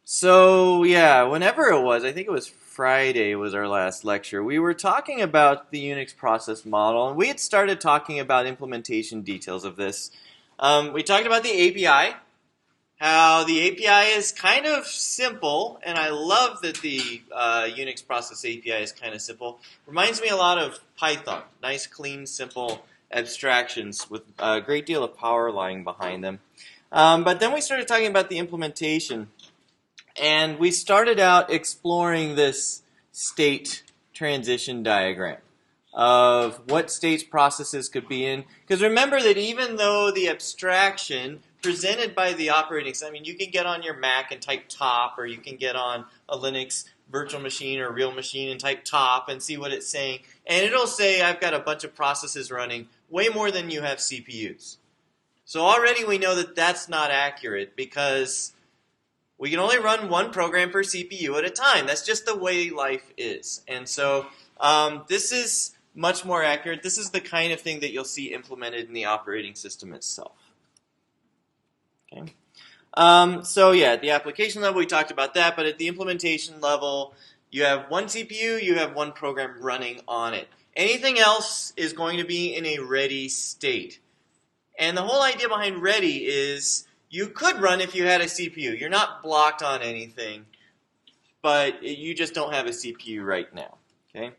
So yeah, whenever it was, I think it was Friday was our last lecture. We were talking about the Unix process model, and we had started talking about implementation details of this. We talked about the API, how the API is kind of simple, and I love that the Unix process API is kind of simple. Reminds me a lot of Python. Nice, clean, simple abstractions with a great deal of power lying behind them. But then we started talking about the implementation. And we started out exploring this state transition diagram of what states processes could be in. Because remember that even though the abstraction presented by the operating system, I mean, you can get on your Mac and type top, or you can get on a Linux virtual machine or real machine and type top and see what it's saying. And it'll say, I've got a bunch of processes running, way more than you have CPUs. So already we know that that's not accurate because we can only run one program per CPU at a time. That's just the way life is. And so this is much more accurate. This is the kind of thing that you'll see implemented in the operating system itself. Okay. So yeah, at the application level, we talked about that. But at the implementation level, you have one CPU, you have one program running on it. Anything else is going to be in a ready state. And the whole idea behind ready is you could run if you had a CPU. You're not blocked on anything, but you just don't have a CPU right now. Okay.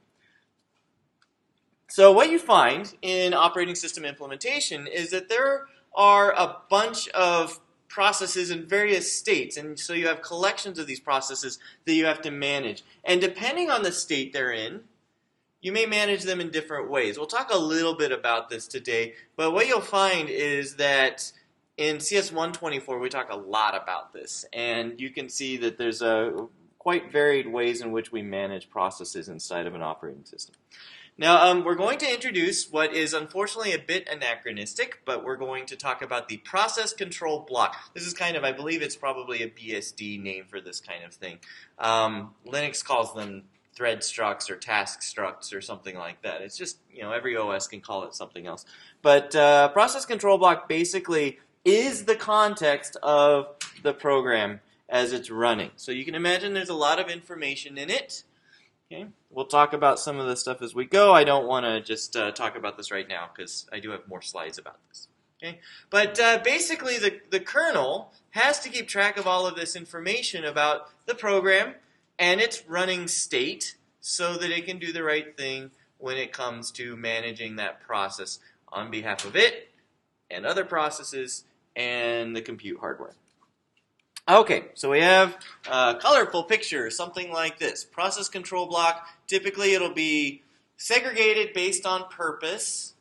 So what you find in operating system implementation is that there are a bunch of processes in various states, and so you have collections of these processes that you have to manage. And depending on the state they're in, you may manage them in different ways. We'll talk a little bit about this today, but what you'll find is that in CS124, we talk a lot about this, and you can see that there's quite varied ways in which we manage processes inside of an operating system. Now, we're going to introduce what is unfortunately a bit anachronistic, but we're going to talk about the process control block. This is kind of, I believe it's probably a BSD name for this kind of thing. Linux calls them thread structs or task structs or something like that. It's just, every OS can call it something else. But process control block basically is the context of the program as it's running. So you can imagine there's a lot of information in it. Okay, we'll talk about some of the stuff as we go. I don't want to just talk about this right now because I do have more slides about this. Okay, but basically the kernel has to keep track of all of this information about the program and its running state so that it can do the right thing when it comes to managing that process on behalf of it and other processes and the compute hardware. Okay, so we have a colorful picture, something like this. Process control block, typically it'll be segregated based on purpose,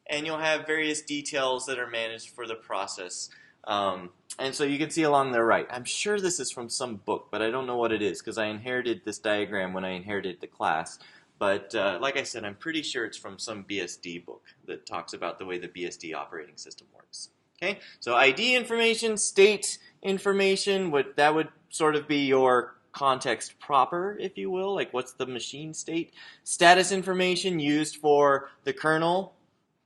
and you'll have various details that are managed for the process. And so you can see along the right. I'm sure this is from some book, but I don't know what it is because I inherited this diagram when I inherited the class. But like I said, I'm pretty sure it's from some BSD book that talks about the way the BSD operating system works. Okay, so ID information, state information, that would sort of be your context proper, if you will, like what's the machine state. Status information used for the kernel,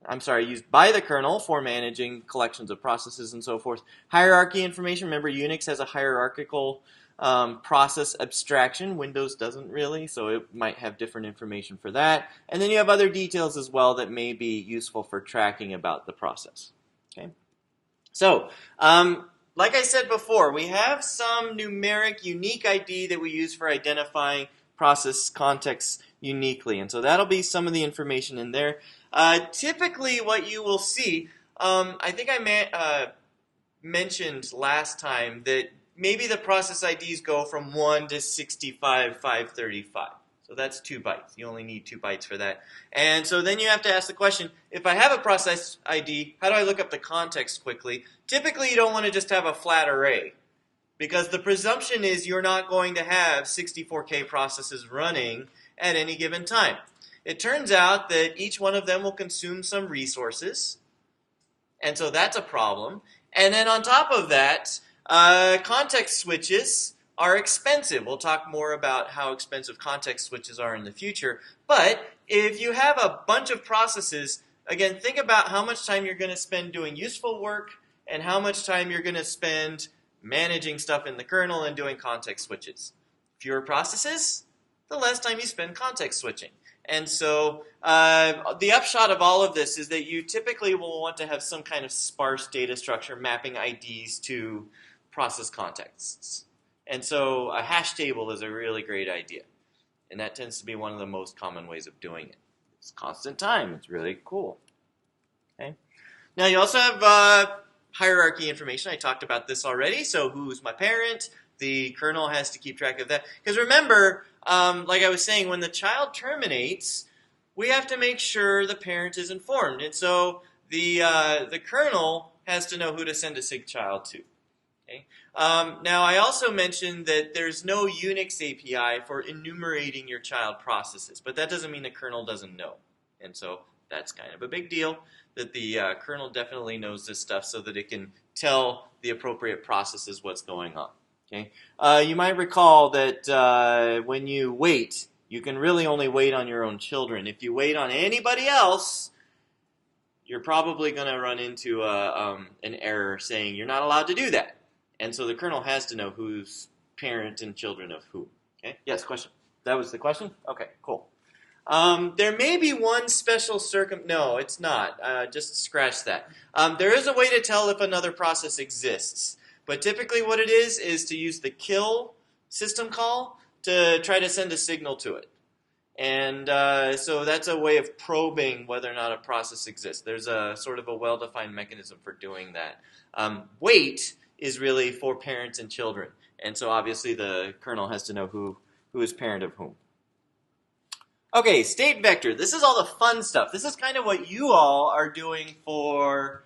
used by the kernel for managing collections of processes and so forth. Hierarchy information, remember Unix has a hierarchical process abstraction. Windows doesn't really, so it might have different information for that. And then you have other details as well that may be useful for tracking about the process. Okay. So, like I said before, we have some numeric unique ID that we use for identifying process contexts uniquely. And so that'll be some of the information in there. Typically what you will see, I think I mentioned last time that maybe the process IDs go from 1 to 65,535. So that's 2 bytes. You only need 2 bytes for that. And so then you have to ask the question, if I have a process ID, how do I look up the context quickly? Typically, you don't want to just have a flat array because the presumption is you're not going to have 64K processes running at any given time. It turns out that each one of them will consume some resources, and so that's a problem. And then on top of that, context switches are expensive. We'll talk more about how expensive context switches are in the future. But if you have a bunch of processes, again, think about how much time you're going to spend doing useful work and how much time you're going to spend managing stuff in the kernel and doing context switches. Fewer processes, the less time you spend context switching. And so the upshot of all of this is that you typically will want to have some kind of sparse data structure mapping IDs to process contexts. And so a hash table is a really great idea. And that tends to be one of the most common ways of doing it. It's constant time. It's really cool. Okay. Now you also have hierarchy information. I talked about this already. So who's my parent? The kernel has to keep track of that. Because remember, like I was saying, when the child terminates, we have to make sure the parent is informed. And so the kernel has to know who to send a sig child to. Okay. Now, I also mentioned that there's no Unix API for enumerating your child processes, but that doesn't mean the kernel doesn't know. And so that's kind of a big deal, that the kernel definitely knows this stuff so that it can tell the appropriate processes what's going on. Okay. You might recall that when you wait, you can really only wait on your own children. If you wait on anybody else, you're probably going to run into an error saying you're not allowed to do that. And so the kernel has to know who's parent and children of who. Okay? Yes, question. That was the question? Okay, cool. There may be one special no, it's not. Just scratch that. There is a way to tell if another process exists. But typically what it is to use the kill system call to try to send a signal to it. And so that's a way of probing whether or not a process exists. There's a sort of a well-defined mechanism for doing that. Wait is really for parents and children. And so obviously the kernel has to know who is parent of whom. Okay, state vector. This is all the fun stuff. This is kind of what you all are doing for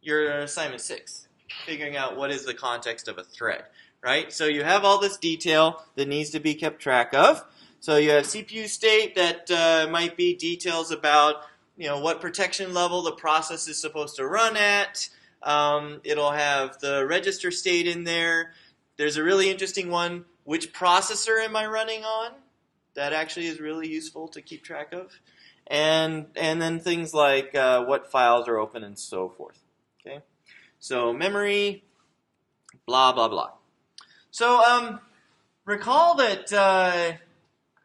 your assignment 6, figuring out what is the context of a thread, right? So you have all this detail that needs to be kept track of. So you have CPU state that might be details about, what protection level the process is supposed to run at. It'll have the register state in there. There's a really interesting one. Which processor am I running on? That actually is really useful to keep track of. And then things like what files are open and so forth. Okay. So memory, blah, blah, blah. So recall that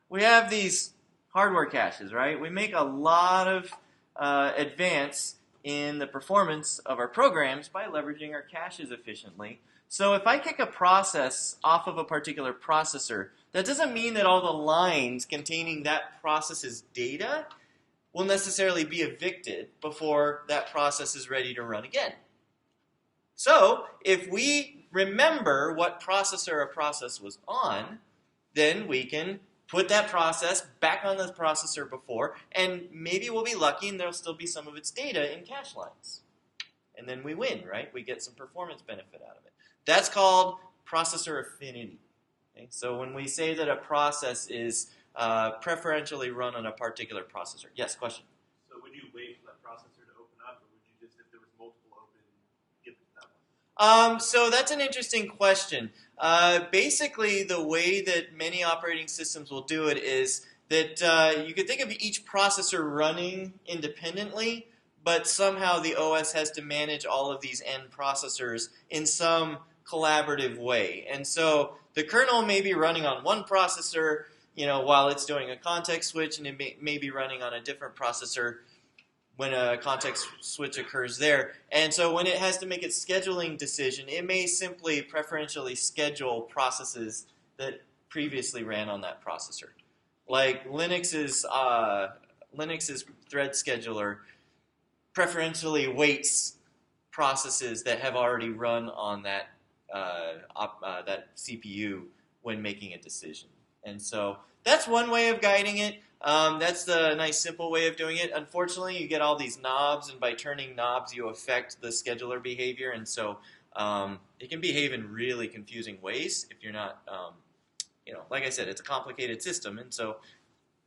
we have these hardware caches, right? We make a lot of advance in the performance of our programs by leveraging our caches efficiently. So if I kick a process off of a particular processor, that doesn't mean that all the lines containing that process's data will necessarily be evicted before that process is ready to run again. So if we remember what processor a process was on, then we can put that process back on the processor before, and maybe we'll be lucky and there'll still be some of its data in cache lines. And then we win, right? We get some performance benefit out of it. That's called processor affinity. Okay? So when we say that a process is preferentially run on a particular processor. Yes, question? So would you wait for that processor to open up, or would you just, if there was multiple open, give it to that one? So that's an interesting question. Basically, the way that many operating systems will do it is that you could think of each processor running independently, but somehow the OS has to manage all of these end processors in some collaborative way. And so the kernel may be running on one processor, while it's doing a context switch, and it may be running on a different processor when a context switch occurs there. And so when it has to make its scheduling decision, it may simply preferentially schedule processes that previously ran on that processor. Like Linux's thread scheduler preferentially waits processes that have already run on that that CPU when making a decision. And so that's one way of guiding it. That's the nice simple way of doing it. Unfortunately, you get all these knobs, and by turning knobs, you affect the scheduler behavior, and so it can behave in really confusing ways if you're not, like I said, it's a complicated system, and so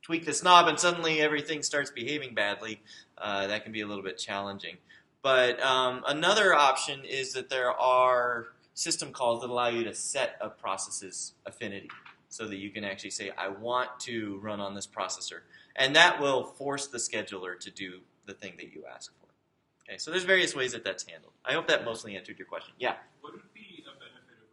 tweak this knob and suddenly everything starts behaving badly. That can be a little bit challenging. But another option is that there are system calls that allow you to set a process's affinity, so that you can actually say, I want to run on this processor. And that will force the scheduler to do the thing that you ask for. Okay, so there's various ways that that's handled. I hope that mostly answered your question. Yeah? What would be a benefit of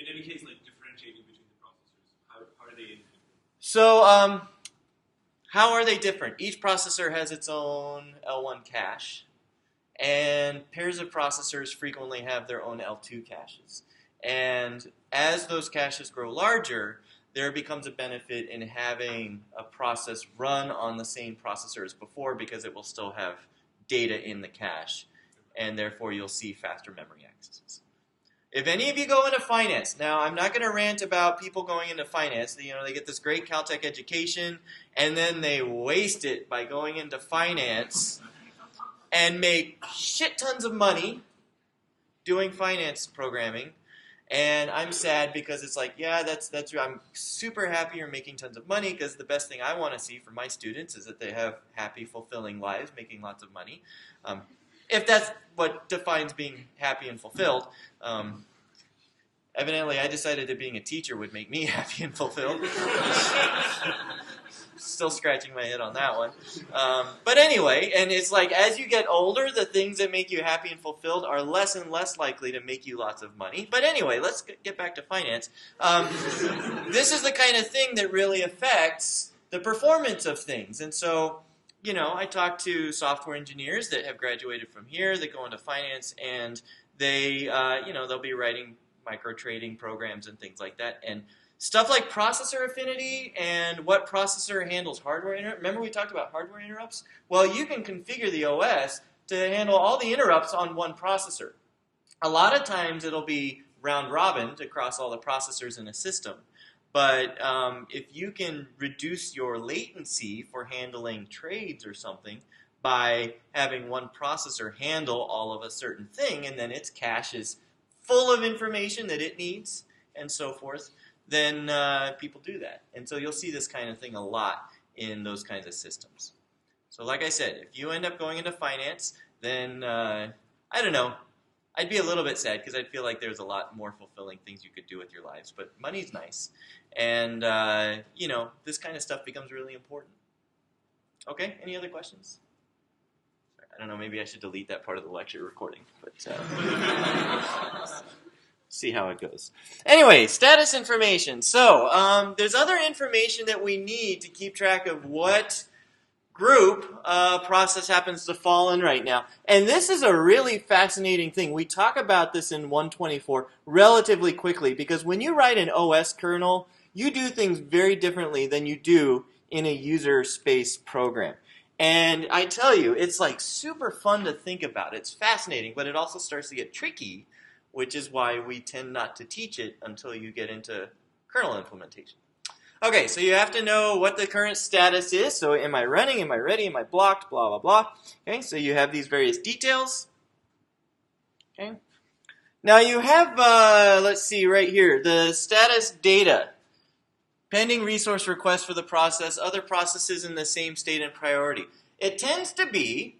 In any case, like differentiating between the processors, how are they independent? So, how are they different? Each processor has its own L1 cache, and pairs of processors frequently have their own L2 caches. And as those caches grow larger, there becomes a benefit in having a process run on the same processor as before because it will still have data in the cache, and therefore you'll see faster memory accesses. If any of you go into finance, now I'm not going to rant about people going into finance. You know, they get this great Caltech education, and then they waste it by going into finance and make shit tons of money doing finance programming. And I'm sad because it's like, yeah, that's I'm super happy you're making tons of money because the best thing I want to see for my students is that they have happy, fulfilling lives, making lots of money. If that's what defines being happy and fulfilled. Evidently, I decided that being a teacher would make me happy and fulfilled. Still scratching my head on that one. But anyway, and it's like as you get older, the things that make you happy and fulfilled are less and less likely to make you lots of money. But anyway, let's get back to finance. This is the kind of thing that really affects the performance of things. And so, you know, I talk to software engineers that have graduated from here that go into finance, and they, you know, they'll be writing micro trading programs and things like that. And stuff like processor affinity and what processor handles hardware interrupts. Remember we talked about hardware interrupts? Well, you can configure the OS to handle all the interrupts on one processor. A lot of times it'll be round robin across all the processors in a system. But if you can reduce your latency for handling trades or something by having one processor handle all of a certain thing, and then its cache is full of information that it needs and so forth, then people do that. And so you'll see this kind of thing a lot in those kinds of systems. So like I said, if you end up going into finance, then, I don't know, I'd be a little bit sad because I'd feel like there's a lot more fulfilling things you could do with your lives. But money's nice. And, you know, this kind of stuff becomes really important. Okay, any other questions? I don't know, maybe I should delete that part of the lecture recording. But see how it goes. Anyway, status information. So there's other information that we need to keep track of what group process happens to fall in right now. And this is a really fascinating thing. We talk about this in 124 relatively quickly because when you write an OS kernel, you do things very differently than you do in a user space program. And I tell you, it's like super fun to think about. It's fascinating, but it also starts to get tricky, which is why we tend not to teach it until you get into kernel implementation. Okay, so you have to know what the current status is. So am I running? Am I ready? Am I blocked? Blah, blah, blah. Okay, so you have these various details. Okay. Now you have, let's see, right here, the status data. Pending resource request for the process, other processes in the same state and priority. It tends to be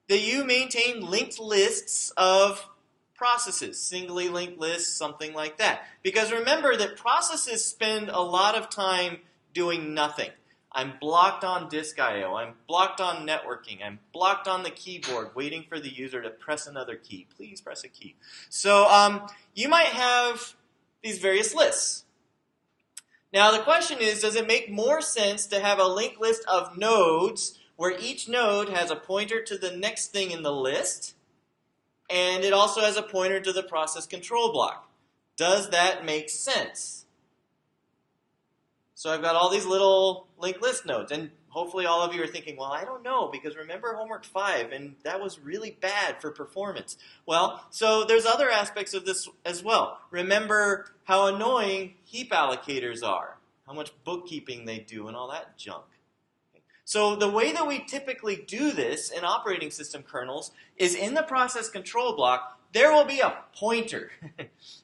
that you maintain linked lists of processes, singly linked lists, something like that. Because remember that processes spend a lot of time doing nothing. I'm blocked on disk I/O. I'm blocked on networking. I'm blocked on the keyboard, waiting for the user to press another key. Please press a key. So you might have these various lists. Now the question is, does it make more sense to have a linked list of nodes where each node has a pointer to the next thing in the list, and it also has a pointer to the process control block? Does that make sense? So I've got all these little linked list nodes, and hopefully all of you are thinking, well, I don't know, because remember homework 5, and that was really bad for performance. Well, so there's other aspects of this as well. Remember how annoying heap allocators are, how much bookkeeping they do, and all that junk. So the way that we typically do this in operating system kernels is in the process control block, there will be a pointer,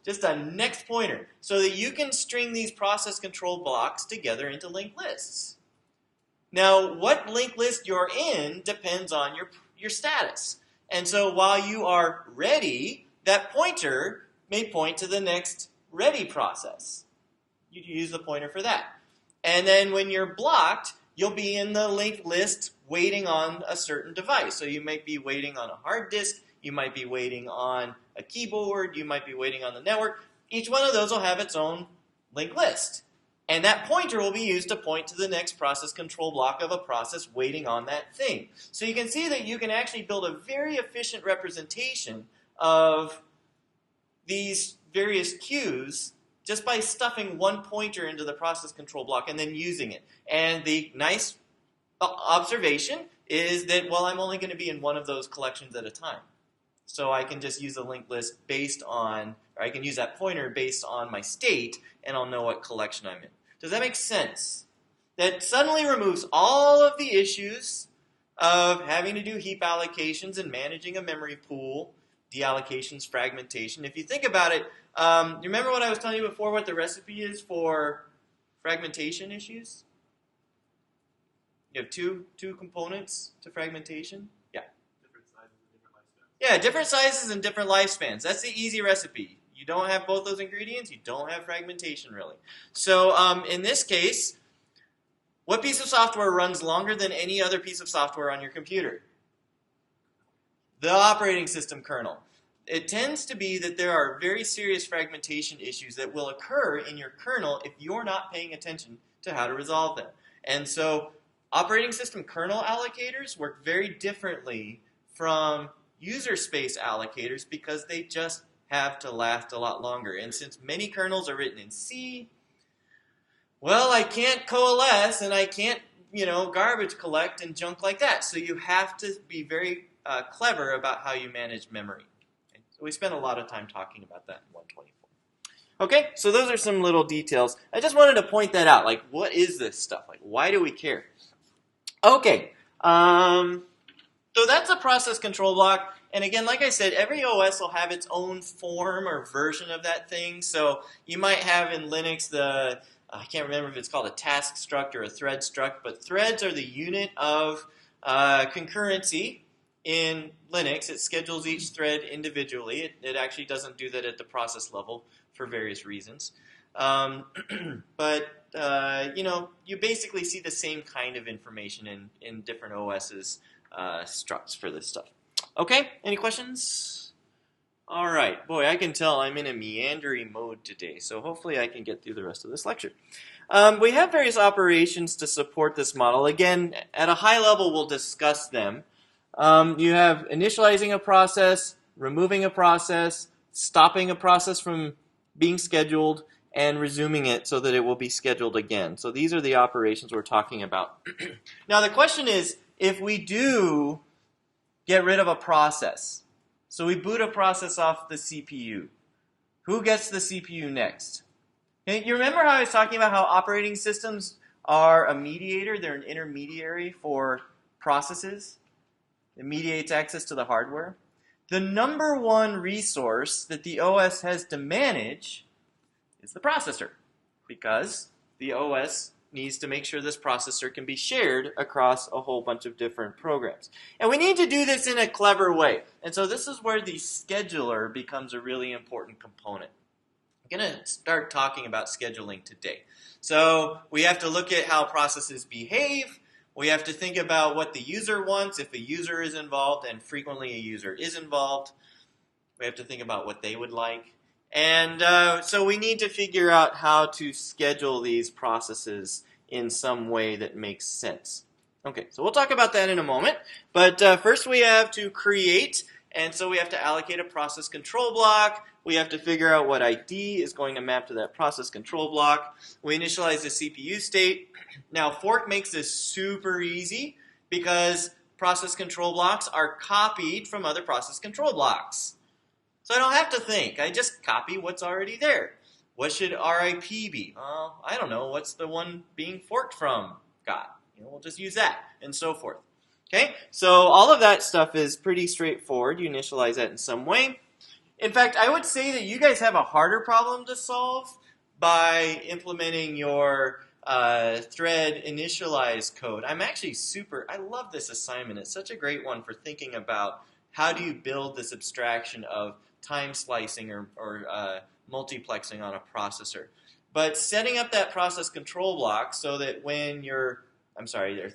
just a next pointer, so that you can string these process control blocks together into linked lists. Now, what linked list you're in depends on your status. And so while you are ready, that pointer may point to the next ready process. You use the pointer for that. And then when you're blocked, you'll be in the linked list waiting on a certain device. So you might be waiting on a hard disk, you might be waiting on a keyboard, you might be waiting on the network. each one of those will have its own linked list. And that pointer will be used to point to the next process control block of a process waiting on that thing. So you can see that you can actually build a very efficient representation of these various queues just by stuffing one pointer into the process control block and then using it. And the nice observation is that, well, I'm only going to be in one of those collections at a time. So I can just use a linked list based on, or I can use that pointer based on my state, and I'll know what collection I'm in. Does that make sense? That suddenly removes all of the issues of having to do heap allocations and managing a memory pool, deallocations, fragmentation. If you think about it, you remember what I was telling you before, what the recipe is for fragmentation issues? You have two components to fragmentation. Yeah. Different sizes and different lifespans. Yeah, different sizes and different lifespans. That's the easy recipe. You don't have both those ingredients, you don't have fragmentation really. So in this case, what piece of software runs longer than any other piece of software on your computer? The operating system kernel. It tends to be that there are very serious fragmentation issues that will occur in your kernel if you're not paying attention to how to resolve them. And so operating system kernel allocators work very differently from user space allocators because they just have to last a lot longer. And since many kernels are written in C, well, I can't coalesce and I can't, garbage collect and junk like that. So you have to be very clever about how you manage memory. Okay? So we spent a lot of time talking about that in 124. Okay, so those are some little details. I just wanted to point that out. Like, what is this stuff? Like, why do we care? Okay, so that's a process control block. And again, like I said, every OS will have its own form or version of that thing. So you might have in Linux I can't remember if it's called a task struct or a thread struct, but threads are the unit of concurrency in Linux. It schedules each thread individually. It actually doesn't do that at the process level for various reasons. But you basically see the same kind of information in different OS's structs for this stuff. Okay, any questions? All right, boy, I can tell I'm in a meandering mode today, so hopefully I can get through the rest of this lecture. We have various operations to support this model. Again, at a high level, we'll discuss them. You have initializing a process, removing a process, stopping a process from being scheduled, and resuming it so that it will be scheduled again. So these are the operations we're talking about. Now the question is, if we do get rid of a process, so we boot a process off the CPU, who gets the CPU next? Okay, you remember how I was talking about how operating systems are a mediator? They're an intermediary for processes. It mediates access to the hardware. The number one resource that the OS has to manage is the processor, because the OS needs to make sure this processor can be shared across a whole bunch of different programs. And we need to do this in a clever way. And so this is where the scheduler becomes a really important component. I'm going to start talking about scheduling today. So we have to look at how processes behave. We have to think about what the user wants, if a user is involved, and frequently a user is involved. We have to think about what they would like. And so we need to figure out how to schedule these processes in some way that makes sense. Okay, so we'll talk about that in a moment. But first we have to create, and so we have to allocate a process control block. We have to figure out what ID is going to map to that process control block. We initialize the CPU state. Now fork makes this super easy because process control blocks are copied from other process control blocks. So I don't have to think. I just copy what's already there. What should RIP be? I don't know. What's the one being forked from got? We'll just use that, and so forth. Okay? So all of that stuff is pretty straightforward. You initialize that in some way. In fact, I would say that you guys have a harder problem to solve by implementing your thread initialize code. I'm actually I love this assignment. It's such a great one for thinking about how do you build this abstraction of time slicing or multiplexing on a processor. But setting up that process control block so that when your thread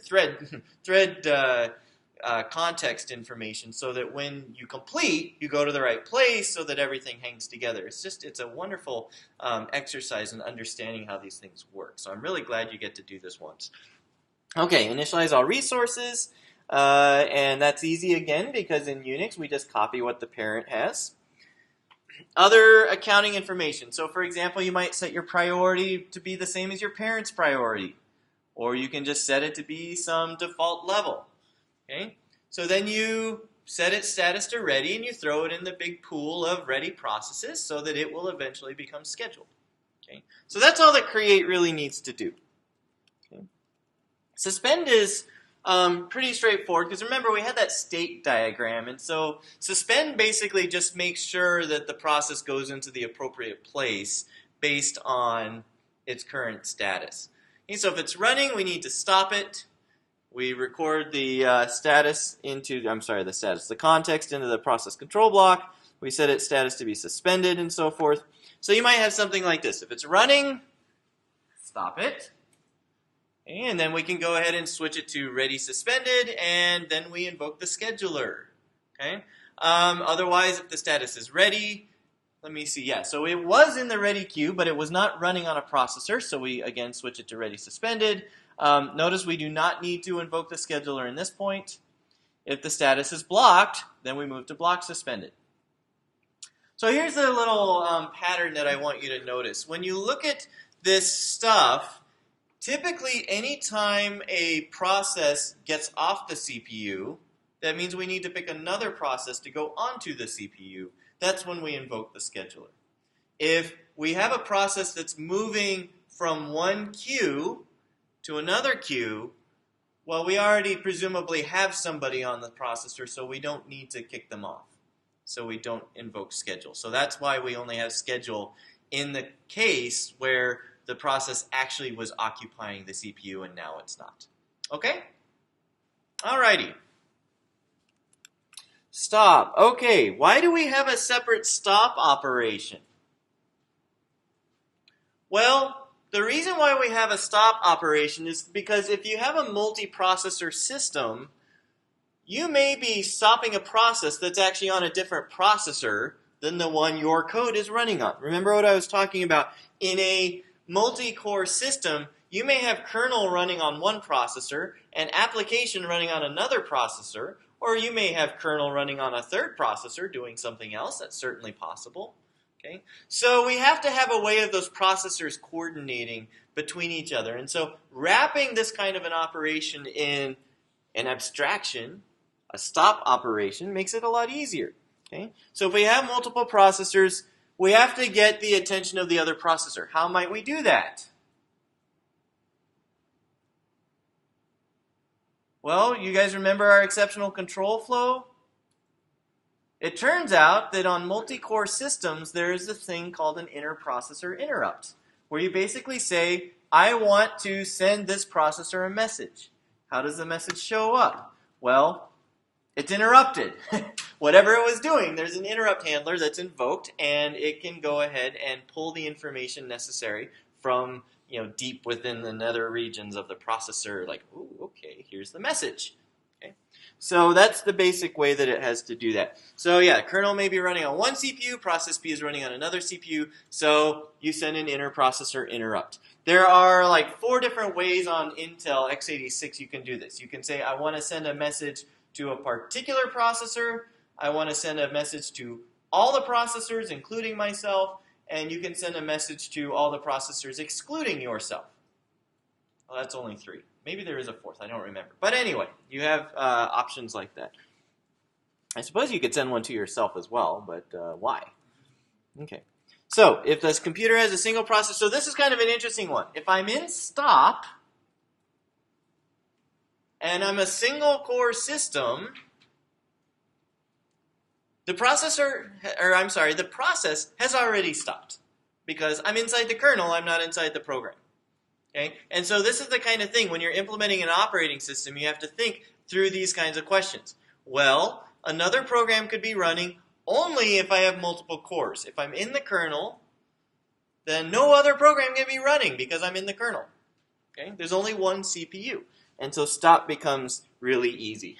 context information so that when you complete, you go to the right place so that everything hangs together. It's a wonderful exercise in understanding how these things work. So I'm really glad you get to do this once. Okay, initialize all resources. And that's easy again because in Unix we just copy what the parent has. Other accounting information. So for example, you might set your priority to be the same as your parent's priority. Or you can just set it to be some default level. Okay? So then you set its status to ready and you throw it in the big pool of ready processes so that it will eventually become scheduled. Okay? So that's all that create really needs to do. Okay? Suspend is pretty straightforward because remember we had that state diagram, and so suspend basically just makes sure that the process goes into the appropriate place based on its current status. Okay, so if it's running, we need to stop it. We record the the context into the process control block. We set its status to be suspended and so forth. So you might have something like this. If it's running, stop it. And then we can go ahead and switch it to ready suspended, and then we invoke the scheduler. Okay. Otherwise, if the status is ready, let me see. Yeah, so it was in the ready queue, but it was not running on a processor, so we again switch it to ready suspended. Notice we do not need to invoke the scheduler in this point. If the status is blocked, then we move to block suspended. So here's a little pattern that I want you to notice. When you look at this stuff, typically, anytime a process gets off the CPU, that means we need to pick another process to go onto the CPU. That's when we invoke the scheduler. If we have a process that's moving from one queue to another queue, well, we already presumably have somebody on the processor, so we don't need to kick them off. So we don't invoke schedule. So that's why we only have schedule in the case where the process actually was occupying the CPU and now it's not. Okay? Alrighty. Stop. Okay, why do we have a separate stop operation? Well, the reason why we have a stop operation is because if you have a multi-processor system, you may be stopping a process that's actually on a different processor than the one your code is running on. Remember what I was talking about? In a multi-core system, you may have kernel running on one processor and application running on another processor, or you may have kernel running on a third processor doing something else. That's certainly possible. Okay? So we have to have a way of those processors coordinating between each other. And so wrapping this kind of an operation in an abstraction, a stop operation, makes it a lot easier. Okay? So if we have multiple processors, we have to get the attention of the other processor. How might we do that? Well, you guys remember our exceptional control flow? It turns out that on multi-core systems, there is a thing called an inter-processor interrupt, where you basically say, I want to send this processor a message. How does the message show up? Well, it's interrupted. Whatever it was doing, there's an interrupt handler that's invoked, and it can go ahead and pull the information necessary from deep within the nether regions of the processor, like, ooh, okay, here's the message. Okay? So that's the basic way that it has to do that. So yeah, kernel may be running on one CPU, process P is running on another CPU, so you send an inter-processor interrupt. There are like 4 different ways on Intel x86 you can do this. You can say, I want to send a message to a particular processor, I want to send a message to all the processors, including myself, and you can send a message to all the processors excluding yourself. Well, that's only 3. Maybe there is a 4th, I don't remember. But anyway, you have options like that. I suppose you could send one to yourself as well, but why? Okay. So, if this computer has a single processor, so this is kind of an interesting one. If I'm in stop, and I'm a single core system, the process has already stopped because I'm inside the kernel, I'm not inside the program. Okay? And so this is the kind of thing, when you're implementing an operating system, you have to think through these kinds of questions. Well, another program could be running only if I have multiple cores. If I'm in the kernel, then no other program can be running because I'm in the kernel. Okay? There's only one CPU. And so stop becomes really easy.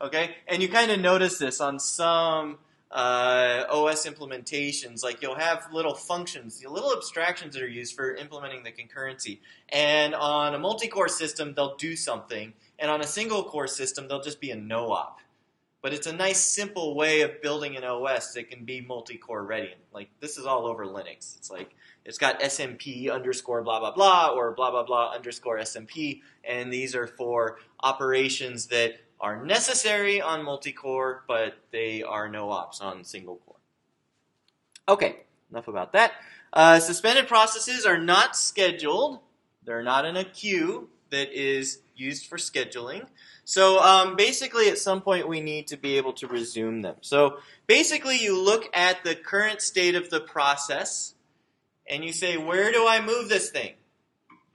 Okay, and you kind of notice this on some OS implementations. Like you'll have little functions, little abstractions that are used for implementing the concurrency. And on a multi-core system, they'll do something, and on a single-core system, they'll just be a no-op. But it's a nice, simple way of building an OS that can be multi-core ready. Like this is all over Linux. It's like it's got SMP underscore blah blah blah or blah blah blah underscore SMP, and these are for operations that are necessary on multi-core, but they are no ops on single core. Okay, enough about that. Suspended processes are not scheduled. They're not in a queue that is used for scheduling. So basically at some point we need to be able to resume them. So basically you look at the current state of the process and you say, where do I move this thing?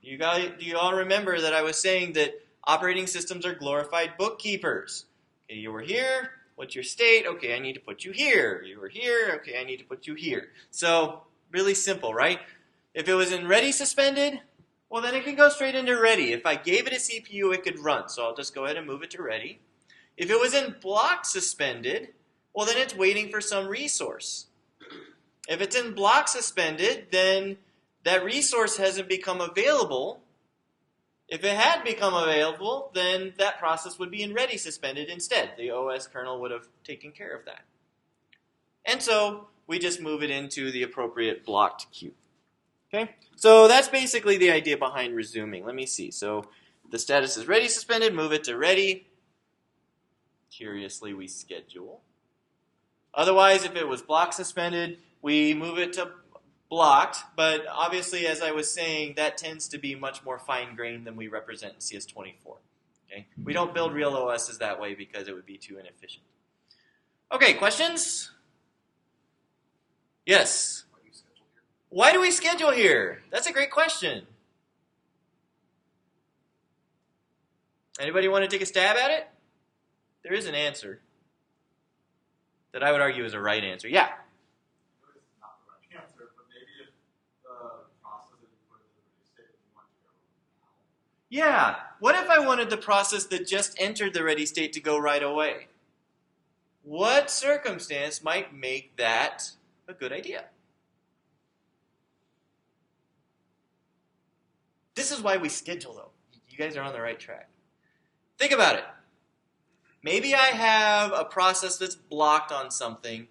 Do you all remember that I was saying that operating systems are glorified bookkeepers? Okay, you were here. What's your state? Okay, I need to put you here. You were here. Okay, I need to put you here. So really simple, right? If it was in ready suspended, well, then it can go straight into ready. If I gave it a CPU, it could run. So I'll just go ahead and move it to ready. If it was in block suspended, well, then it's waiting for some resource. If it's in block suspended, then that resource hasn't become available. If it had become available, then that process would be in ready suspended instead. The OS kernel would have taken care of that. And so we just move it into the appropriate blocked queue. Okay, so that's basically the idea behind resuming. Let me see. So the status is ready suspended, move it to ready. Curiously, we schedule. Otherwise, if it was block suspended, we move it to blocked. But obviously, as I was saying, that tends to be much more fine-grained than we represent in CS24. Okay, we don't build real OSs that way because it would be too inefficient. Okay, questions? Yes. Why do we schedule here? That's a great question. Anybody want to take a stab at it? There is an answer that I would argue is a right answer. Yeah? It's not the right answer, but maybe if the process that you put in the ready state you want to go now. Yeah. What if I wanted the process that just entered the ready state to go right away? What circumstance might make that a good idea? This is why we schedule, though. You guys are on the right track. Think about it. Maybe I have a process that's blocked on something,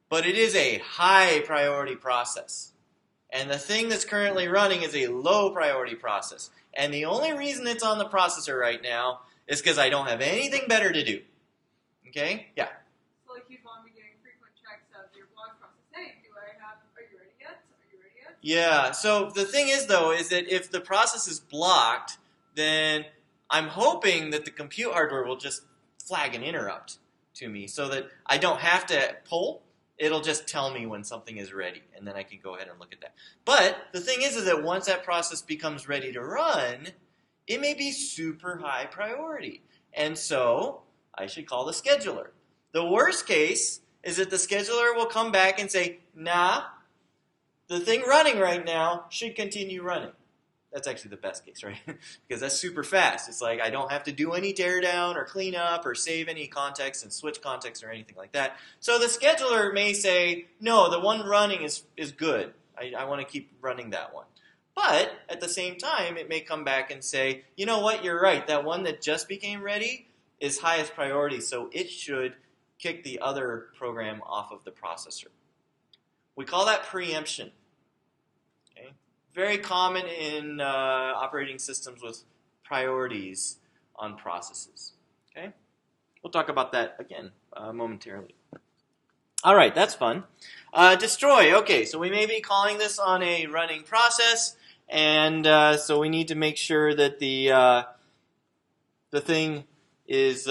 but it is a high priority process. And the thing that's currently running is a low priority process. And the only reason it's on the processor right now is because I don't have anything better to do. Okay? Yeah? So like you'd want me doing frequent checks of your block process. Hey, are you ready yet? Are you ready yet? Yeah, so the thing is, though, is that if the process is blocked, then I'm hoping that the compute hardware will just flag an interrupt to me so that I don't have to pull. It'll just tell me when something is ready, and then I can go ahead and look at that. But the thing is that once that process becomes ready to run, it may be super high priority. And so I should call the scheduler. The worst case is that the scheduler will come back and say, nah, the thing running right now should continue running. That's actually the best case, right? Because that's super fast. It's like I don't have to do any teardown or cleanup or save any context and switch context or anything like that. So the scheduler may say, no, the one running is good. I want to keep running that one. But at the same time, it may come back and say, you know what, you're right. That one that just became ready is highest priority, so it should kick the other program off of the processor. We call that preemption. Okay? Very common in operating systems with priorities on processes. Okay? We'll talk about that again momentarily. All right, that's fun. Destroy. Okay, so we may be calling this on a running process, and so we need to make sure that the thing is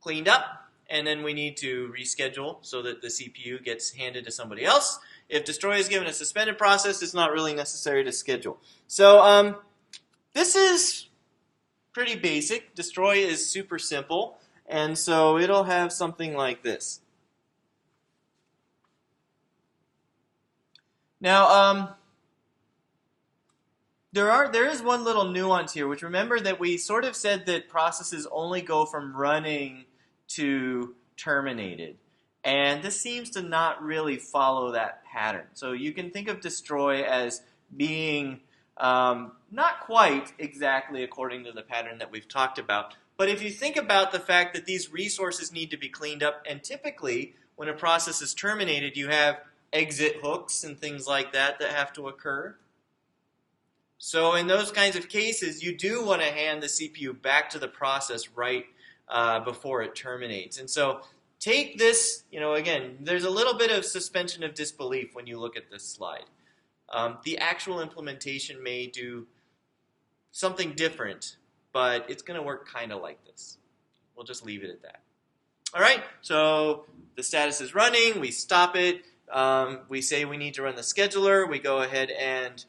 cleaned up, and then we need to reschedule so that the CPU gets handed to somebody else. If destroy is given a suspended process, it's not really necessary to schedule. So this is pretty basic. Destroy is super simple, and so it'll have something like this. Now, There is one little nuance here, which remember that we sort of said that processes only go from running to terminated. And this seems to not really follow that pattern. So you can think of destroy as being not quite exactly according to the pattern that we've talked about. But if you think about the fact that these resources need to be cleaned up, and typically when a process is terminated, you have exit hooks and things like that that have to occur. So in those kinds of cases, you do want to hand the CPU back to the process right before it terminates. And so take this, again, there's a little bit of suspension of disbelief when you look at this slide. The actual implementation may do something different, but it's going to work kind of like this. We'll just leave it at that. All right, so the status is running. We stop it. We say we need to run the scheduler. We go ahead and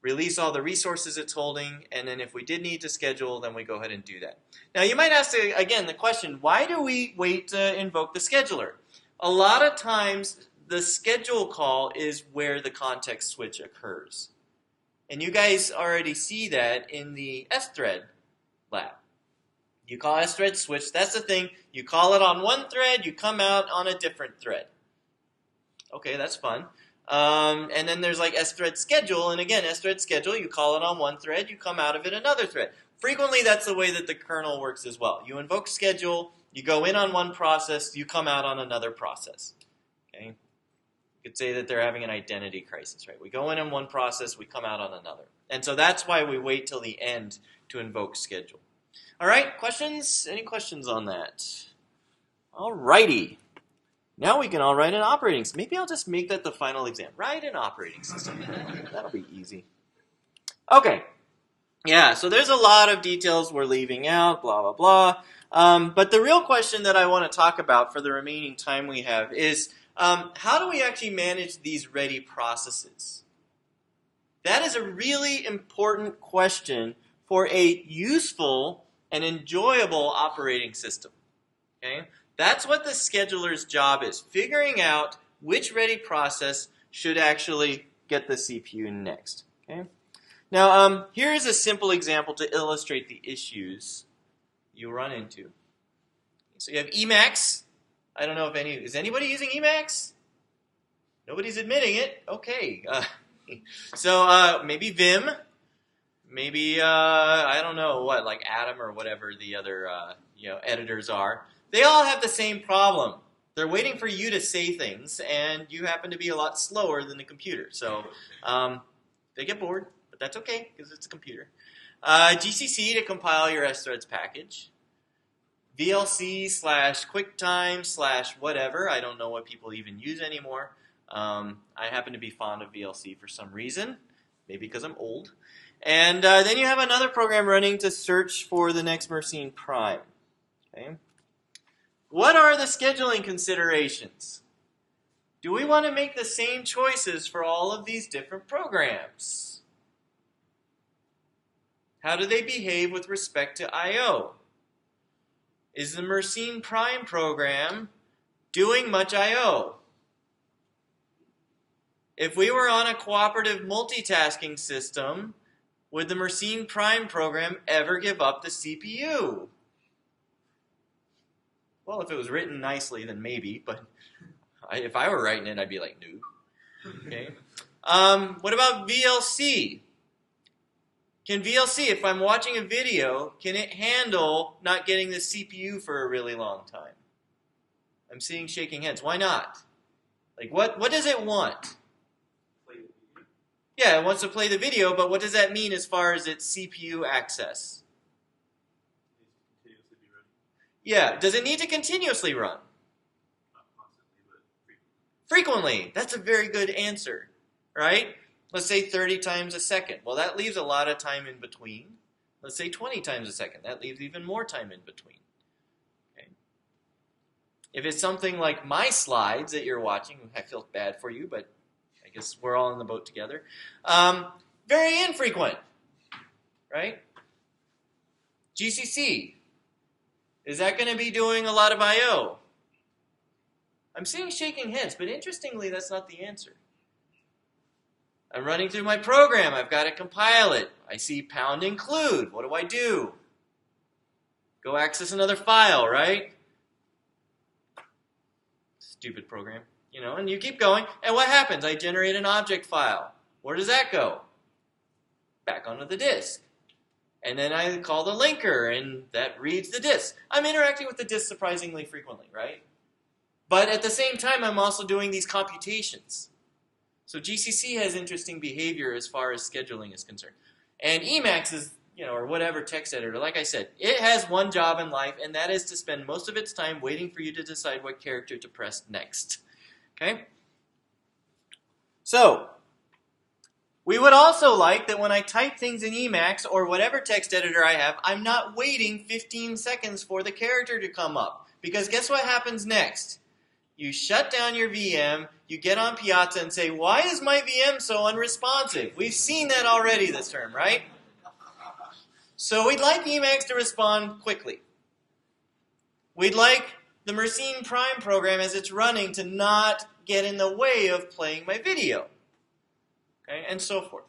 release all the resources it's holding, and then if we did need to schedule, then we go ahead and do that. Now you might ask, again, the question, why do we wait to invoke the scheduler? A lot of times, the schedule call is where the context switch occurs. And you guys already see that in the sthread lab. You call sthread switch, that's the thing. You call it on one thread, you come out on a different thread. Okay, that's fun. And then there's like sthread schedule, and again, sthread schedule, you call it on one thread, you come out of it another thread. Frequently, that's the way that the kernel works as well. You invoke schedule, you go in on one process, you come out on another process. Okay? You could say that they're having an identity crisis, right? We go in on one process, we come out on another. And so that's why we wait till the end to invoke schedule. All right, questions? Any questions on that? All righty. Now we can all write an operating system. Maybe I'll just make that the final exam. Write an operating system. That'll be easy. Okay. Yeah, so there's a lot of details we're leaving out, blah, blah, blah. But the real question that I want to talk about for the remaining time we have is how do we actually manage these ready processes? That is a really important question for a useful and enjoyable operating system. Okay? That's what the scheduler's job is, figuring out which ready process should actually get the CPU next. Okay? Now, here is a simple example to illustrate the issues you run into. So you have Emacs. I don't know if is anybody using Emacs? Nobody's admitting it. Okay. So maybe Vim. Maybe, I don't know what, like Atom or whatever the other editors are. They all have the same problem. They're waiting for you to say things, and you happen to be a lot slower than the computer. So they get bored, but that's okay, because it's a computer. GCC to compile your sthreads package. VLC / QuickTime / whatever. I don't know what people even use anymore. I happen to be fond of VLC for some reason, maybe because I'm old. And then you have another program running to search for the next Mersenne prime. Okay. What are the scheduling considerations? Do we want to make the same choices for all of these different programs? How do they behave with respect to I/O? Is the Mersenne prime program doing much I/O? If we were on a cooperative multitasking system, would the Mersenne prime program ever give up the CPU? Well, if it was written nicely, then maybe, but if I were writing it, I'd be like, no. Okay. What about VLC? Can VLC, if I'm watching a video, can it handle not getting the CPU for a really long time? I'm seeing shaking heads. Why not? Like, what does it want? Yeah, it wants to play the video, but what does that mean as far as its CPU access? Yeah, does it need to continuously run? Not constantly, but Frequently. That's a very good answer, right? Let's say 30 times a second. Well, that leaves a lot of time in between. Let's say 20 times a second. That leaves even more time in between. Okay. If it's something like my slides that you're watching, I feel bad for you, but I guess we're all in the boat together. Very infrequent, right? GCC. Is that going to be doing a lot of I/O? I'm seeing shaking heads, but interestingly, that's not the answer. I'm running through my program. I've got to compile it. I see pound include. What do? Go access another file, right? Stupid program. And you keep going. And what happens? I generate an object file. Where does that go? Back onto the disk. And then I call the linker, and that reads the disk. I'm interacting with the disk surprisingly frequently, right? But at the same time, I'm also doing these computations. So GCC has interesting behavior as far as scheduling is concerned. And Emacs is, or whatever text editor, like I said, it has one job in life, and that is to spend most of its time waiting for you to decide what character to press next. Okay? So, we would also like that when I type things in Emacs or whatever text editor I have, I'm not waiting 15 seconds for the character to come up. Because guess what happens next? You shut down your VM, you get on Piazza and say, why is my VM so unresponsive? We've seen that already this term, right? So we'd like Emacs to respond quickly. We'd like the Mersenne Prime program as it's running to not get in the way of playing my video. Okay, and so forth.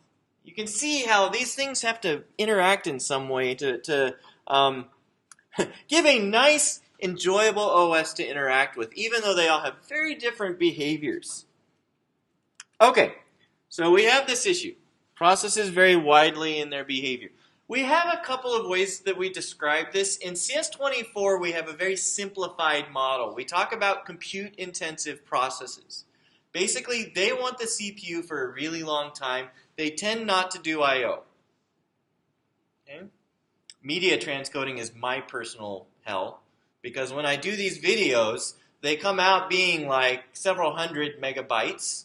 You can see how these things have to interact in some way to give a nice, enjoyable OS to interact with, even though they all have very different behaviors. Okay, so we have this issue. Processes vary widely in their behavior. We have a couple of ways that we describe this. In CS24, we have a very simplified model. We talk about compute-intensive processes. Basically, they want the CPU for a really long time. They tend not to do I/O. Okay? Media transcoding is my personal hell, because when I do these videos, they come out being like several hundred megabytes,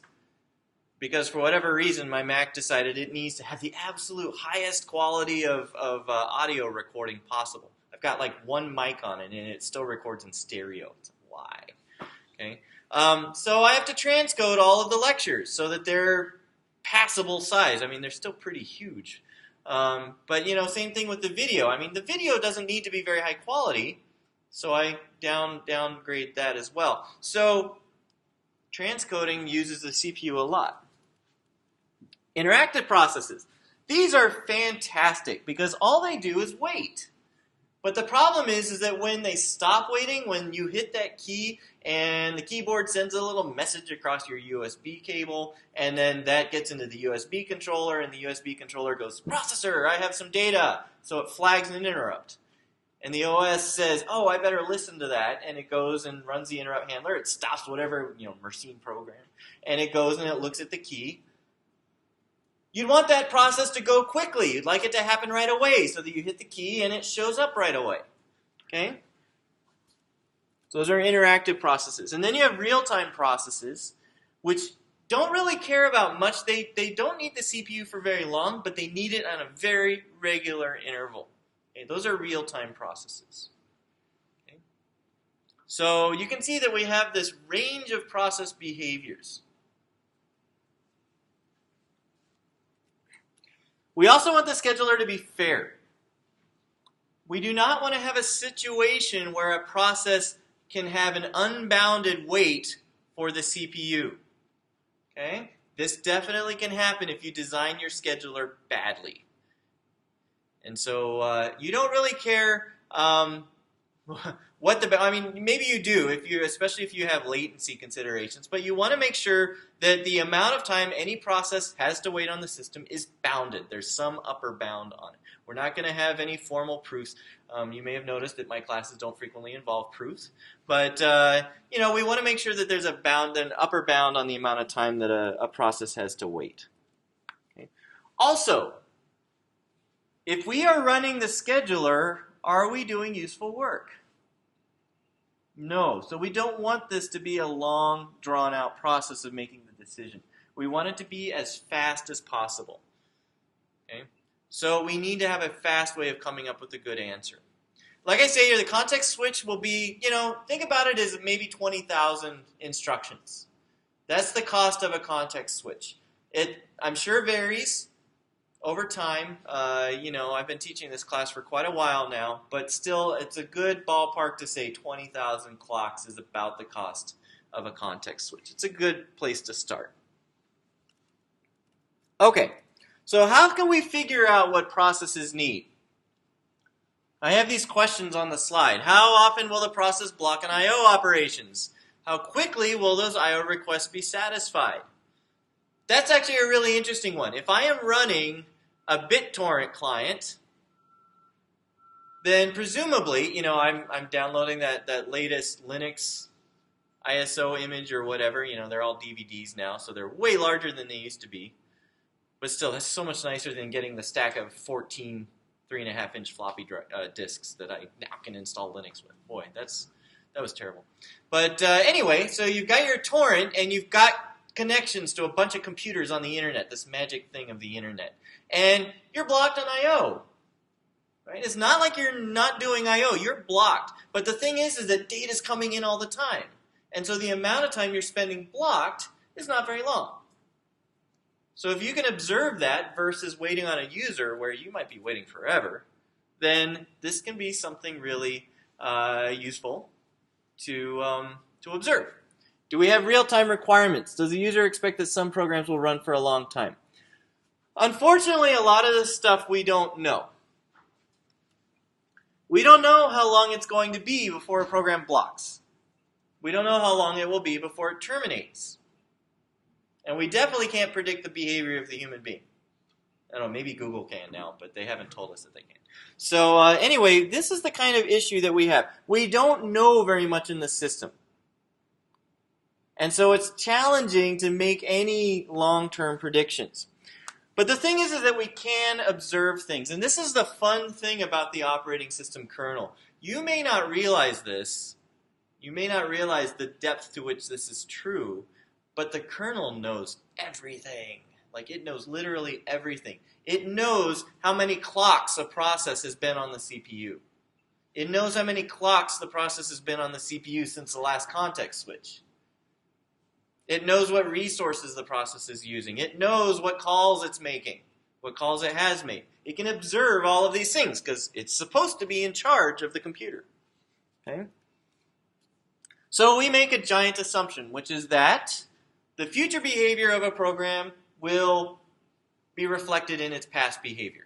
because for whatever reason, my Mac decided it needs to have the absolute highest quality of audio recording possible. I've got like one mic on it, and it still records in stereo. It's like, why? Okay. So I have to transcode all of the lectures so that they're passable size. I mean, they're still pretty huge. But, same thing with the video. I mean, the video doesn't need to be very high quality, so I downgrade that as well. So transcoding uses the CPU a lot. Interactive processes. These are fantastic because all they do is wait. But the problem is that when they stop waiting, when you hit that key and the keyboard sends a little message across your USB cable, and then that gets into the USB controller, and the USB controller goes, processor, I have some data. So it flags an interrupt. And the OS says, oh, I better listen to that. And it goes and runs the interrupt handler. It stops whatever, Mersenne program. And it goes and it looks at the key. You'd want that process to go quickly. You'd like it to happen right away so that you hit the key and it shows up right away. Okay? So those are interactive processes. And then you have real-time processes, which don't really care about much. They don't need the CPU for very long, but they need it on a very regular interval. Okay? Those are real-time processes. Okay? So you can see that we have this range of process behaviors. We also want the scheduler to be fair. We do not want to have a situation where a process can have an unbounded wait for the CPU. Okay? This definitely can happen if you design your scheduler badly. And so you don't really care maybe you do, especially if you have latency considerations, but you want to make sure that the amount of time any process has to wait on the system is bounded. There's some upper bound on it. We're not going to have any formal proofs. You may have noticed that my classes don't frequently involve proofs, but we want to make sure that there's an upper bound on the amount of time that a process has to wait. Okay. Also, if we are running the scheduler, are we doing useful work? No. So we don't want this to be a long, drawn-out process of making the decision. We want it to be as fast as possible. Okay? So we need to have a fast way of coming up with a good answer. Like I say here, the context switch will be, think about it as maybe 20,000 instructions. That's the cost of a context switch. It, I'm sure, varies over time. I've been teaching this class for quite a while now, but still, it's a good ballpark to say 20,000 clocks is about the cost of a context switch. It's a good place to start. Okay, so how can we figure out what processes need? I have these questions on the slide. How often will the process block an I.O. operations? How quickly will those I.O. requests be satisfied? That's actually a really interesting one. If I am running a BitTorrent client, then presumably, I'm downloading that latest Linux ISO image or whatever. They're all DVDs now, so they're way larger than they used to be. But still, that's so much nicer than getting the stack of 14 3.5-inch floppy disks that I now can install Linux with. Boy, that was terrible. But anyway, so you've got your torrent, and you've got connections to a bunch of computers on the internet, this magic thing of the internet. And you're blocked on I.O. Right? It's not like you're not doing I.O. You're blocked. But the thing is that data's coming in all the time. And so the amount of time you're spending blocked is not very long. So if you can observe that versus waiting on a user where you might be waiting forever, then this can be something really useful to observe. Do we have real-time requirements? Does the user expect that some programs will run for a long time? Unfortunately, a lot of this stuff we don't know. We don't know how long it's going to be before a program blocks. We don't know how long it will be before it terminates. And we definitely can't predict the behavior of the human being. I don't know, maybe Google can now, but they haven't told us that they can. So anyway, this is the kind of issue that we have. We don't know very much in the system. And so it's challenging to make any long-term predictions. But the thing is that we can observe things. And this is the fun thing about the operating system kernel. You may not realize this. You may not realize the depth to which this is true. But the kernel knows everything. Like, it knows literally everything. It knows how many clocks a process has been on the CPU. It knows how many clocks the process has been on the CPU since the last context switch. It knows what resources the process is using. It knows what calls it's making, what calls it has made. It can observe all of these things because it's supposed to be in charge of the computer. Okay? So we make a giant assumption, which is that the future behavior of a program will be reflected in its past behavior.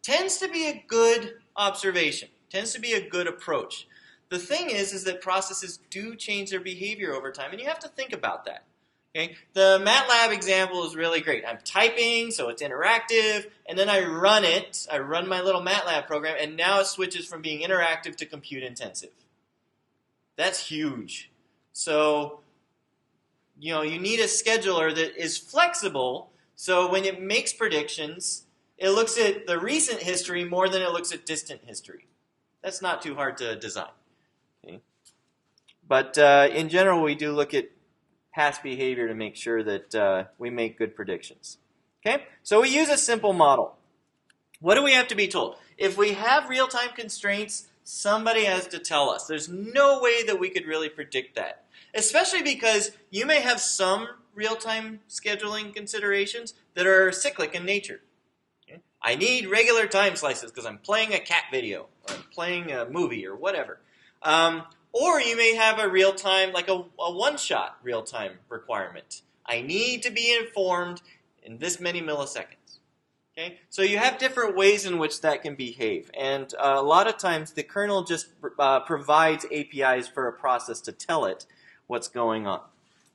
Tends to be a good observation. Tends to be a good approach. The thing is that processes do change their behavior over time, and you have to think about that. Okay? The MATLAB example is really great. I'm typing, so it's interactive, and then I run it. I run my little MATLAB program, and now it switches from being interactive to compute intensive. That's huge. So you need a scheduler that is flexible, so when it makes predictions, it looks at the recent history more than it looks at distant history. That's not too hard to design. Okay? But in general, we do look at past behavior to make sure that we make good predictions. Okay? So we use a simple model. What do we have to be told? If we have real-time constraints, somebody has to tell us. There's no way that we could really predict that. Especially because you may have some real-time scheduling considerations that are cyclic in nature. Okay? I need regular time slices because I'm playing a cat video, or I'm playing a movie, or whatever. Or you may have a real-time, like a one-shot real-time requirement. I need to be informed in this many milliseconds. Okay? So you have different ways in which that can behave. And a lot of times the kernel just provides APIs for a process to tell it what's going on.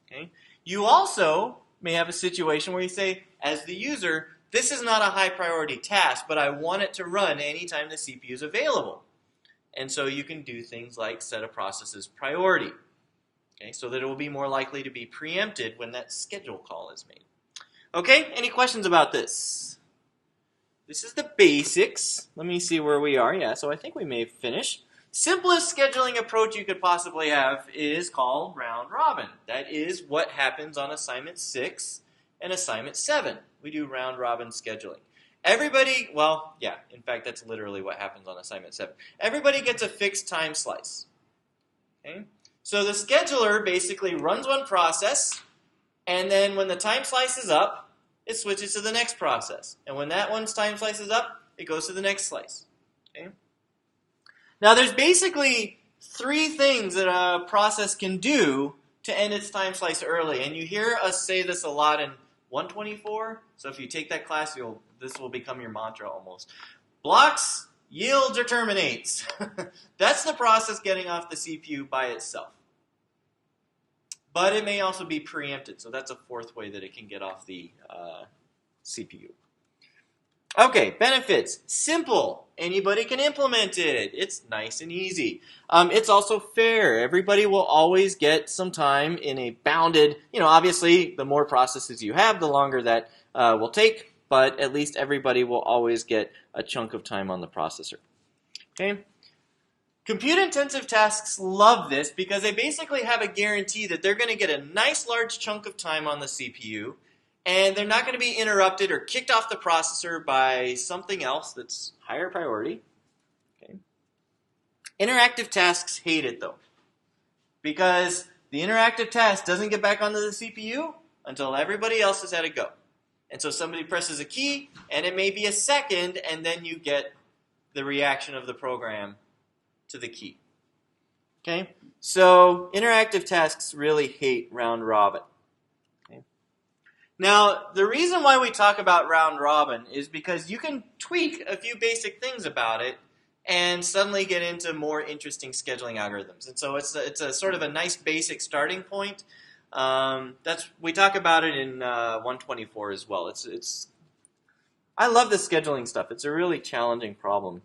Okay? You also may have a situation where you say, as the user, this is not a high priority task, but I want it to run anytime the CPU is available. And so you can do things like set a process's priority, okay, so that it will be more likely to be preempted when that schedule call is made. Okay, any questions about this? This is the basics. Let me see where we are. Yeah, so I think we may finish. Simplest scheduling approach you could possibly have is called round robin. That is what happens on assignment 6 and assignment 7. We do round robin scheduling. Everybody, well, yeah, in fact, that's literally what happens on assignment 7. Everybody gets a fixed time slice. Okay? So the scheduler basically runs one process, and then when the time slice is up, it switches to the next process. And when that one's time slice is up, it goes to the next slice. Okay? Now, there's basically 3 things that a process can do to end its time slice early. And you hear us say this a lot in 124. So if you take that class, this will become your mantra almost. Blocks, yields, or terminates. That's the process getting off the CPU by itself. But it may also be preempted, so that's a fourth way that it can get off the CPU. Okay, benefits. Simple. Anybody can implement it. It's nice and easy. It's also fair. Everybody will always get some time in a bounded, obviously the more processes you have, the longer that will take, but at least everybody will always get a chunk of time on the processor. Okay? Compute-intensive tasks love this because they basically have a guarantee that they're going to get a nice large chunk of time on the CPU, and they're not going to be interrupted or kicked off the processor by something else that's higher priority. Okay. Interactive tasks hate it, though, because the interactive task doesn't get back onto the CPU until everybody else has had a go. And so somebody presses a key, and it may be a second, and then you get the reaction of the program to the key. Okay? So interactive tasks really hate round robin. Okay? Now, the reason why we talk about round robin is because you can tweak a few basic things about it and suddenly get into more interesting scheduling algorithms. And so it's a sort of a nice basic starting point. We talk about it in 124 as well. I love the scheduling stuff. It's a really challenging problem.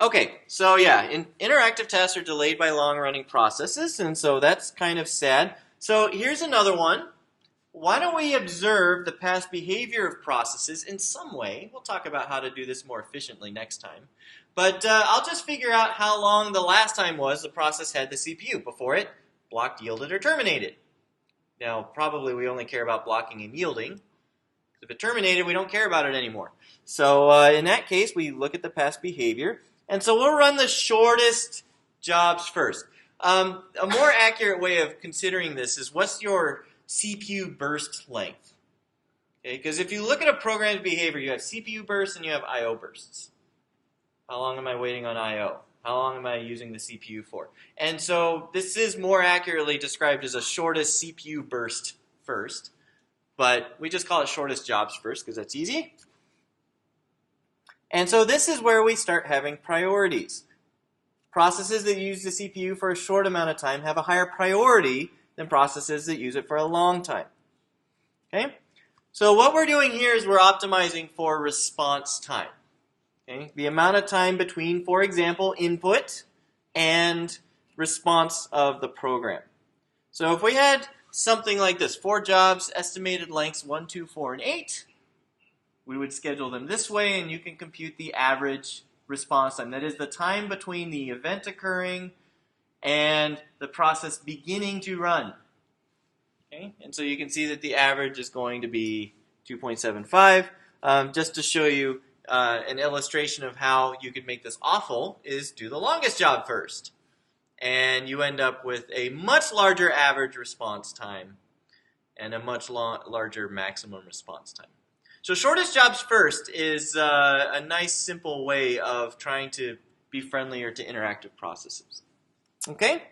Okay, so yeah, interactive tasks are delayed by long-running processes, and so that's kind of sad. So here's another one. Why don't we observe the past behavior of processes in some way? We'll talk about how to do this more efficiently next time. But I'll just figure out how long the last time was the process had the CPU before it blocked, yielded, or terminated. Now, probably we only care about blocking and yielding. If it terminated, we don't care about it anymore. So in that case, we look at the past behavior. And so we'll run the shortest jobs first. A more accurate way of considering this is what's your CPU burst length? Okay, because if you look at a program's behavior, you have CPU bursts and you have I/O bursts. How long am I waiting on I/O? How long am I using the CPU for? And so this is more accurately described as a shortest CPU burst first, but we just call it shortest jobs first because that's easy. And so this is where we start having priorities. Processes that use the CPU for a short amount of time have a higher priority than processes that use it for a long time. Okay? So what we're doing here is we're optimizing for response time. Okay? The amount of time between, for example, input and response of the program. So if we had something like this, 4 jobs, estimated lengths 1, 2, 4, and 8, we would schedule them this way, and you can compute the average response time. That is the time between the event occurring and the process beginning to run. Okay? And so you can see that the average is going to be 2.75. Just to show you an illustration of how you could make this awful is do the longest job first. And you end up with a much larger average response time and a much larger maximum response time. So shortest jobs first is a nice, simple way of trying to be friendlier to interactive processes. Okay?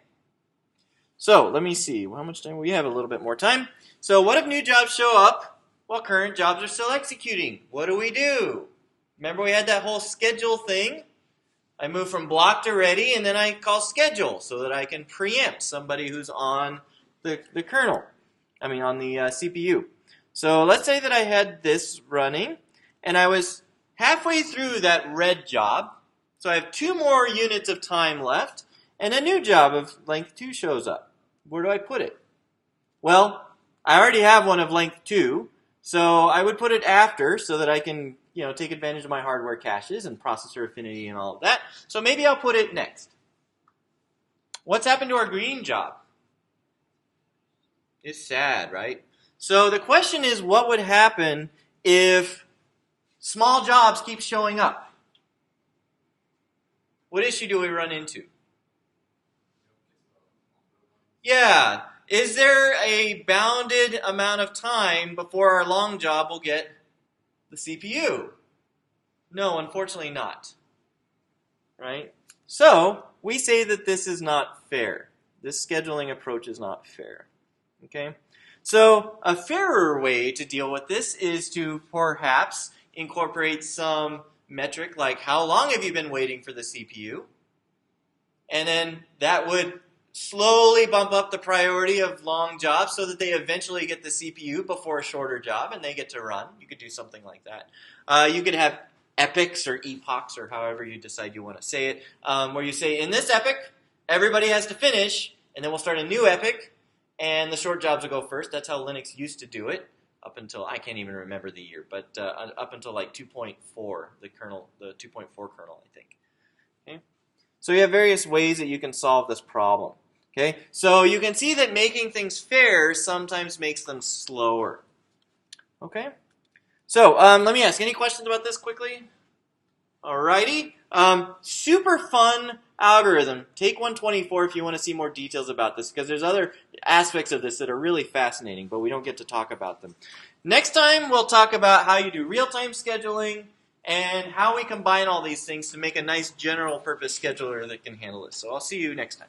So let me see. How much time? We have a little bit more time. So what if new jobs show up while current jobs are still executing? What do? Remember we had that whole schedule thing? I move from block to ready, and then I call schedule so that I can preempt somebody who's on the kernel. On the CPU. So let's say that I had this running, and I was halfway through that red job. So I have 2 more units of time left, and a new job of length 2 shows up. Where do I put it? Well, I already have one of length 2, so I would put it after so that I can take advantage of my hardware caches and processor affinity and all of that. So maybe I'll put it next. What's happened to our green job? It's sad, right? So the question is, what would happen if small jobs keep showing up? What issue do we run into? Yeah. Is there a bounded amount of time before our long job will get the CPU? No, unfortunately not. Right? So we say that this is not fair. This scheduling approach is not fair. Okay? So a fairer way to deal with this is to perhaps incorporate some metric like how long have you been waiting for the CPU? And then that would slowly bump up the priority of long jobs so that they eventually get the CPU before a shorter job and they get to run. You could do something like that. You could have epochs or epochs or however you decide you want to say it, where you say in this epoch, everybody has to finish, and then we'll start a new epoch, and the short jobs will go first. That's how Linux used to do it up until, I can't even remember the year, but up until like 2.4, the 2.4 kernel, I think. Okay? So you have various ways that you can solve this problem. Okay? So you can see that making things fair sometimes makes them slower. Okay? So let me ask, any questions about this quickly? Alrighty. Super fun algorithm. Take 124 if you want to see more details about this, because there's other aspects of this that are really fascinating, but we don't get to talk about them. Next time, we'll talk about how you do real-time scheduling and how we combine all these things to make a nice general-purpose scheduler that can handle this. So I'll see you next time.